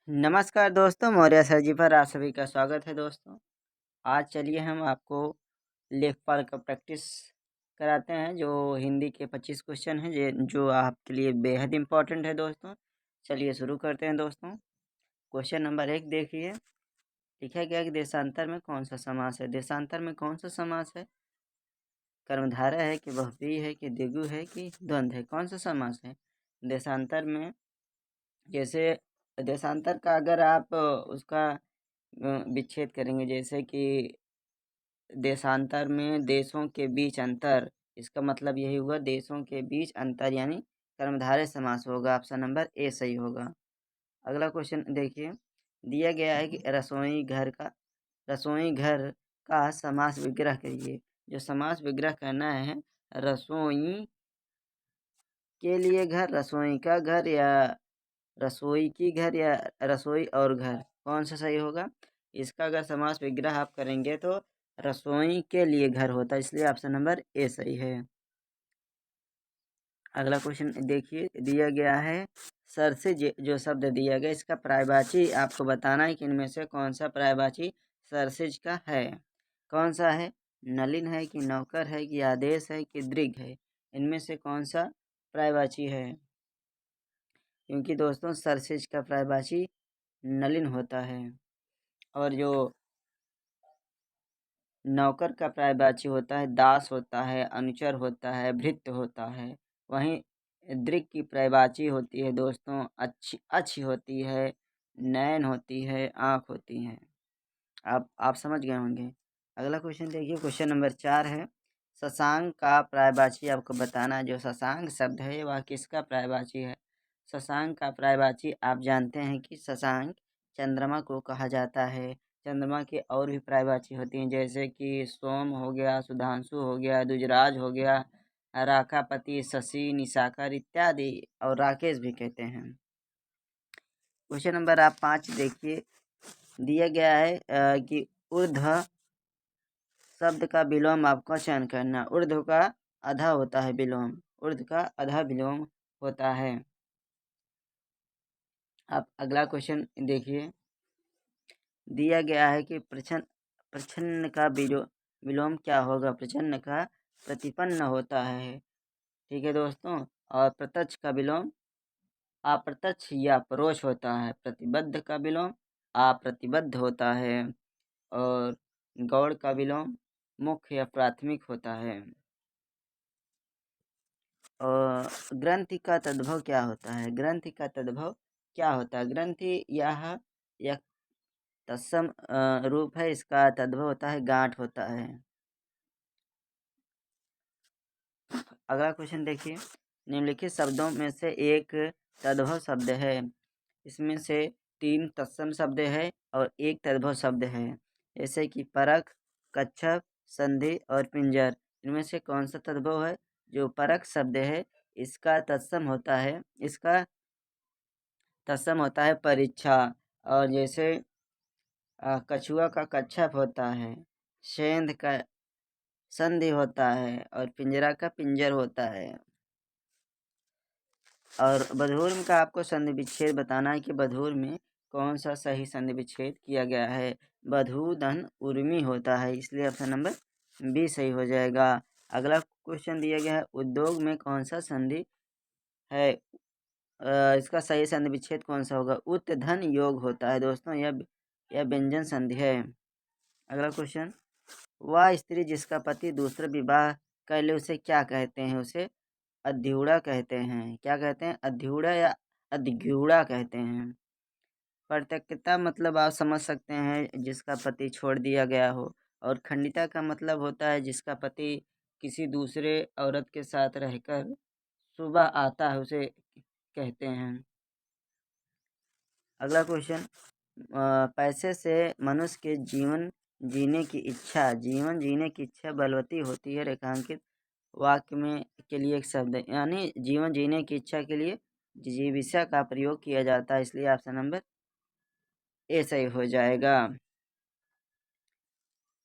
नमस्कार दोस्तों, मौर्य सर जी पर आप सभी का स्वागत है दोस्तों। आज चलिए हम आपको लेखपाल का प्रैक्टिस कराते हैं, जो हिंदी के 25 क्वेश्चन हैं जो आपके लिए बेहद इम्पोर्टेंट है दोस्तों। चलिए शुरू करते हैं दोस्तों। क्वेश्चन नंबर 1 देखिए, लिखा गया कि देशांतर में कौन सा समास है। देशांतर में कौन सा समास है? कर्मधारय है कि बहुव्रीहि है कि द्विगु है कि द्वंद्व है? कौन सा समास है देशांतर में? जैसे देशांतर का अगर आप उसका विच्छेद करेंगे, जैसे कि देशांतर में देशों के बीच अंतर, इसका मतलब यही हुआ देशों के बीच अंतर, यानी कर्मधारय समास होगा। ऑप्शन नंबर ए सही होगा। अगला क्वेश्चन देखिए, दिया गया है कि रसोई घर का समास विग्रह करिए। जो समास विग्रह करना है, रसोई के लिए घर, रसोई का घर, या रसोई की घर, या रसोई और घर, कौन सा सही होगा? इसका अगर समास विग्रह आप करेंगे तो रसोई के लिए घर होता है, इसलिए ऑप्शन नंबर ए सही है। अगला क्वेश्चन देखिए, दिया गया है सरसिज, जो शब्द दिया गया इसका पर्यायवाची आपको बताना है कि इनमें से कौन सा पर्यायवाची सरसिज का है। कौन सा है? नलिन है कि नौकर है कि आदेश है कि दृघ है? इनमें से कौन सा पर्यायवाची है? क्योंकि दोस्तों सरसिज का पर्यायवाची नलिन होता है, और जो नौकर का पर्यायवाची होता है दास होता है, अनुचर होता है, भृत्य होता है। वहीं दृघ की पर्यायवाची होती है दोस्तों अच्छी होती है, नयन होती है, आँख होती है। आप समझ गए होंगे। अगला क्वेश्चन देखिए, क्वेश्चन नंबर 4 है, शशांक का पर्यायवाची आपको बताना है। जो शशांक शब्द है वह किसका पर्यायवाची है? शशांक का पर्यायवाची आप जानते हैं कि शशांक चंद्रमा को कहा जाता है। चंद्रमा के और भी पर्यायवाची होती हैं, जैसे कि सोम हो गया, सुधांशु हो गया, दुजराज हो गया, राकापति, शशि, निशाकर इत्यादि, और राकेश भी कहते हैं। क्वेश्चन नंबर आप 5 देखिए, दिया गया है कि ऊर्ध्व शब्द का विलोम आपको चयन करना। ऊर्ध्व का आधा होता है विलोम, ऊर्ध्व का आधा विलोम होता है। आप अगला क्वेश्चन देखिए, दिया गया है कि प्रच्छन्न का विलोम क्या होगा? प्रच्छन्न का प्रतिपन्न होता है, ठीक है दोस्तों। और प्रत्यक्ष का विलोम अप्रत्यक्ष या परोक्ष होता है। प्रतिबद्ध का विलोम अप्रतिबद्ध होता है, और गौड़ का विलोम मुख्य या प्राथमिक होता है। और ग्रंथि का तद्भव क्या होता है? ग्रंथि का तद्भव क्या होता है? ग्रंथि यह तत्सम रूप है, इसका तद्भव होता है गांठ होता है। अगला क्वेश्चन देखिए, निम्नलिखित शब्दों में से एक तद्भव शब्द है। इसमें से 3 तत्सम शब्द है और 1 तद्भव शब्द है, जैसे कि परख, कच्छप, संधि और पिंजर। इनमें से कौन सा तद्भव है? जो परख शब्द है इसका तत्सम होता है, इसका तत्सम होता है परीक्षा। और जैसे कछुआ का कच्छप होता है, सेंध का संधि होता है, और पिंजरा का पिंजर होता है। और बधूर का आपको संधि विच्छेद बताना है कि बधूर में कौन सा सही संधि विच्छेद किया गया है। बधूदन उर्मी होता है, इसलिए ऑप्शन नंबर बी सही हो जाएगा। अगला क्वेश्चन दिया गया है, उद्योग में कौन सा संधि है? इसका सही संधि विच्छेद कौन सा होगा? उत धन योग होता है दोस्तों, यह व्यंजन संधि है। अगला क्वेश्चन, वह स्त्री जिसका पति दूसरा विवाह कर ले उसे क्या कहते हैं? उसे अध्यूढ़ा कहते हैं। क्या कहते हैं? अध्यूढ़ा या अध्यूढ़ा कहते हैं। परित्यक्ता मतलब आप समझ सकते हैं जिसका पति छोड़ दिया गया हो, और खंडिता का मतलब होता है जिसका पति किसी दूसरे औरत के साथ रहकर सुबह आता है, उसे कहते हैं। अगला क्वेश्चन, पैसे से मनुष्य के जीवन जीने की इच्छा बलवती होती है। रेखांकित वाक्य में के लिए एक शब्द है, यानी जीवन जीने की इच्छा के लिए जिजीविषा का प्रयोग किया जाता है, इसलिए ऑप्शन नंबर ए सही हो जाएगा।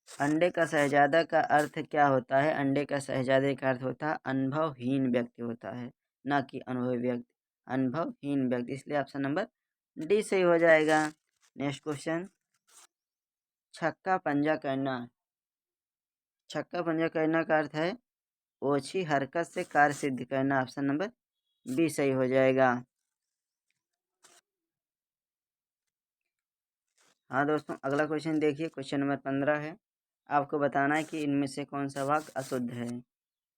अंडे का शहजादा का अर्थ क्या होता है? अंडे का शहजादे का अर्थ होता है अनुभवहीन व्यक्ति होता है, ना कि अनुभवी व्यक्ति। अनुभवहीन व्यक्ति, इसलिए ऑप्शन नंबर डी सही हो जाएगा। नेक्स्ट क्वेश्चन, छक्का पंजा करना। छक्का पंजा करना का अर्थ है ओछी हरकत से कार्य सिद्ध करना। ऑप्शन नंबर बी सही हो जाएगा। हाँ दोस्तों, अगला क्वेश्चन देखिए, क्वेश्चन नंबर 15 है। आपको बताना है कि इनमें से कौन सा वाक्य अशुद्ध है।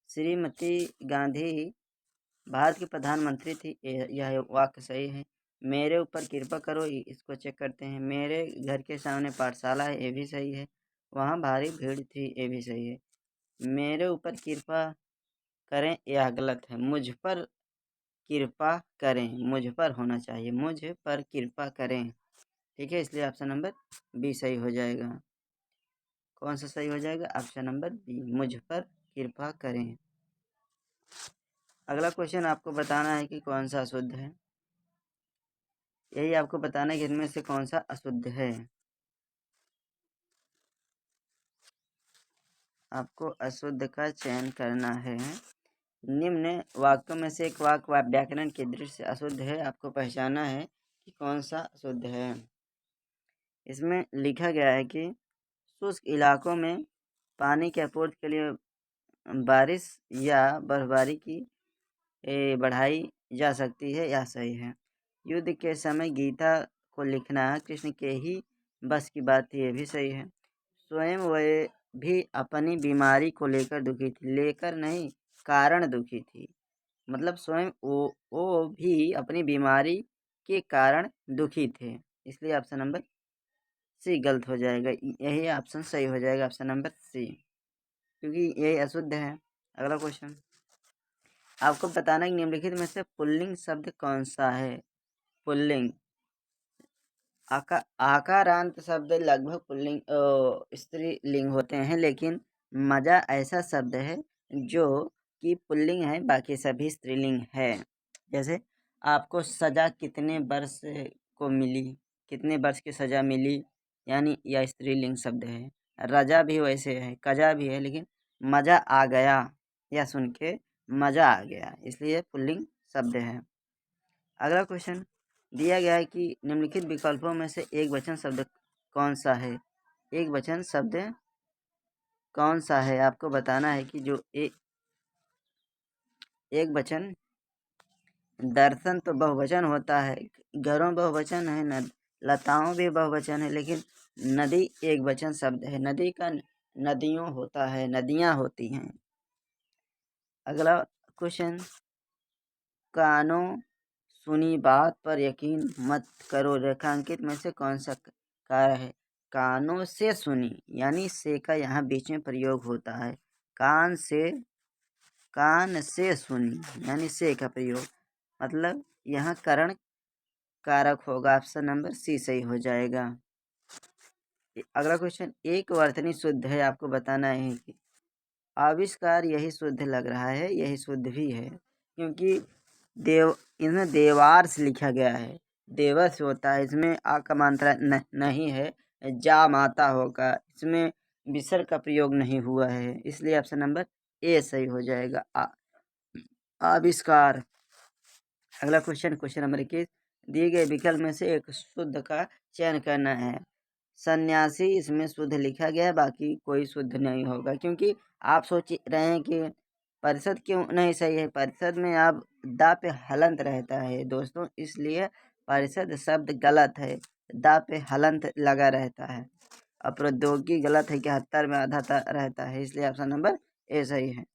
श्रीमती गांधी भारत की प्रधानमंत्री थी, यह वाक्य सही है। मेरे ऊपर कृपा करो, इसको चेक करते हैं। मेरे घर के सामने पाठशाला है, ये भी सही है। वहाँ भारी भीड़ थी, ये भी सही है। मेरे ऊपर कृपा करें, यह गलत है। मुझ पर कृपा करें, मुझ पर होना चाहिए, मुझ पर कृपा करें। ठीक है, इसलिए ऑप्शन नंबर बी सही हो जाएगा। कौन सा सही हो जाएगा? ऑप्शन नंबर बी, मुझ पर कृपा करें। अगला क्वेश्चन आपको बताना है कि कौन सा अशुद्ध है। यही आपको बताना है कि इनमें से कौन सा अशुद्ध है। आपको अशुद्ध का चयन करना है। निम्न वाक्यों में से एक वाक्य व्याकरण की दृष्टि से अशुद्ध है। आपको पहचाना है कि कौन सा अशुद्ध है। इसमें लिखा गया है कि शुष्क इलाकों में पानी की आपूर्ति के लिए बारिश या बर्फबारी की बढ़ाई जा सकती है, या सही है। युद्ध के समय गीता को लिखना कृष्ण के ही बस की बात थी, ये भी सही है। स्वयं वह भी अपनी बीमारी को लेकर दुखी थी, लेकर नहीं, कारण दुखी थी। मतलब स्वयं वो भी अपनी बीमारी के कारण दुखी थे, इसलिए ऑप्शन नंबर सी गलत हो जाएगा। यही ऑप्शन सही हो जाएगा, ऑप्शन नंबर सी, क्योंकि यही अशुद्ध है। अगला क्वेश्चन, आपको बताना है कि निम्नलिखित में से पुल्लिंग शब्द कौन सा है। पुल्लिंग, आकारांत शब्द लगभग पुल्लिंग स्त्रीलिंग होते हैं, लेकिन मजा ऐसा शब्द है जो कि पुल्लिंग है, बाकी सभी स्त्रीलिंग है। जैसे आपको सजा कितने वर्ष को मिली, कितने वर्ष की सजा मिली, यानी यह स्त्रीलिंग शब्द है। रजा भी वैसे है, कजा भी है, लेकिन मजा आ गया, या सुन के मजा आ गया, इसलिए पुल्लिंग शब्द है। अगला क्वेश्चन दिया गया है कि निम्नलिखित विकल्पों में से एक वचन शब्द कौन सा है। एक वचन शब्द कौन सा है, आपको बताना है कि जो एक वचन, दर्शन तो बहुवचन होता है, घरों बहुवचन है, लताओं भी बहुवचन है, लेकिन नदी एक वचन शब्द है। नदी का नदियों होता है, नदियाँ होती हैं। अगला क्वेश्चन, कानों सुनी बात पर यकीन मत करो, रेखांकित में से कौन सा कार्य है। कानों से सुनी, यानी से का यहाँ बीच में प्रयोग होता है। कान से सुनी, यानी से का प्रयोग, मतलब यहाँ करण कारक होगा। ऑप्शन नंबर सी सही हो जाएगा। अगला क्वेश्चन, एक वर्तनी शुद्ध है, आपको बताना है कि आविष्कार यही शुद्ध लग रहा है, यही शुद्ध भी है, क्योंकि इसमें देवार से लिखा गया है, देवर से होता है, इसमें आ का मात्रा नहीं है, जा माता होगा, इसमें विसर्ग का प्रयोग नहीं हुआ है, इसलिए ऑप्शन नंबर ए सही हो जाएगा, आविष्कार। अगला क्वेश्चन, क्वेश्चन नंबर 21, दिए गए विकल्प में से एक शुद्ध का चयन करना है। सन्यासी इसमें शुद्ध लिखा गया है, बाकी कोई शुद्ध नहीं होगा, क्योंकि आप सोच रहे हैं कि परिषद क्यों नहीं सही है। परिषद में आप दा पे हलंत रहता है दोस्तों, इसलिए परिषद शब्द गलत है, दा पे हलंत लगा रहता है। और प्रौद्योगिकी गलत है कि 70 में आधा रहता है, इसलिए ऑप्शन नंबर ए सही है।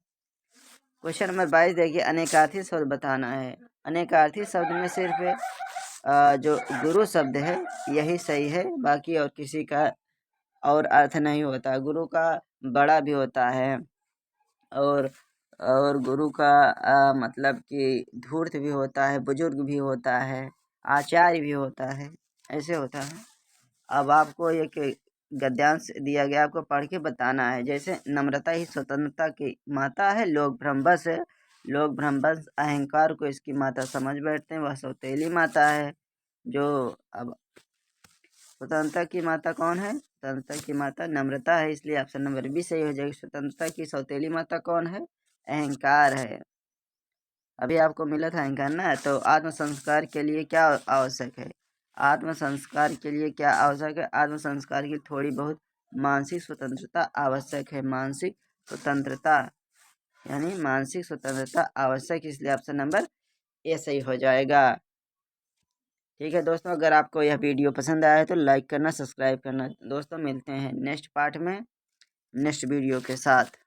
क्वेश्चन नंबर 22 देखिए, अनेकार्थी शब्द बताना है। अनेकार्थी शब्द में सिर्फ जो गुरु शब्द है यही सही है, बाकी और किसी का और अर्थ नहीं होता। गुरु का बड़ा भी होता है, और गुरु का मतलब कि धूर्त भी होता है, बुजुर्ग भी होता है, आचार्य भी होता है, ऐसे होता है। अब आपको एक गद्यांश दिया गया, आपको पढ़ के बताना है। जैसे नम्रता ही स्वतंत्रता की माता है, लोग भ्रमवश है, लोग भ्रमवश अहंकार को इसकी माता समझ बैठते हैं, वह सौतेली माता है। जो अब स्वतंत्रता की माता कौन है? स्वतंत्रता की माता नम्रता है, इसलिए ऑप्शन नंबर बी सही हो जाएगा। स्वतंत्रता की सौतेली माता कौन है? अहंकार है। अभी आपको मिला था अहंकार ना, तो आत्म संस्कार के लिए क्या आवश्यक है? आत्म संस्कार के लिए क्या आवश्यक है? आत्म संस्कार की थोड़ी बहुत मानसिक स्वतंत्रता आवश्यक है। मानसिक स्वतंत्रता यानी मानसिक स्वतंत्रता आवश्यक, इसलिए ऑप्शन नंबर ए सही हो जाएगा। ठीक है दोस्तों, अगर आपको यह वीडियो पसंद आया है तो लाइक करना, सब्सक्राइब करना। दोस्तों मिलते हैं नेक्स्ट पार्ट में नेक्स्ट वीडियो के साथ।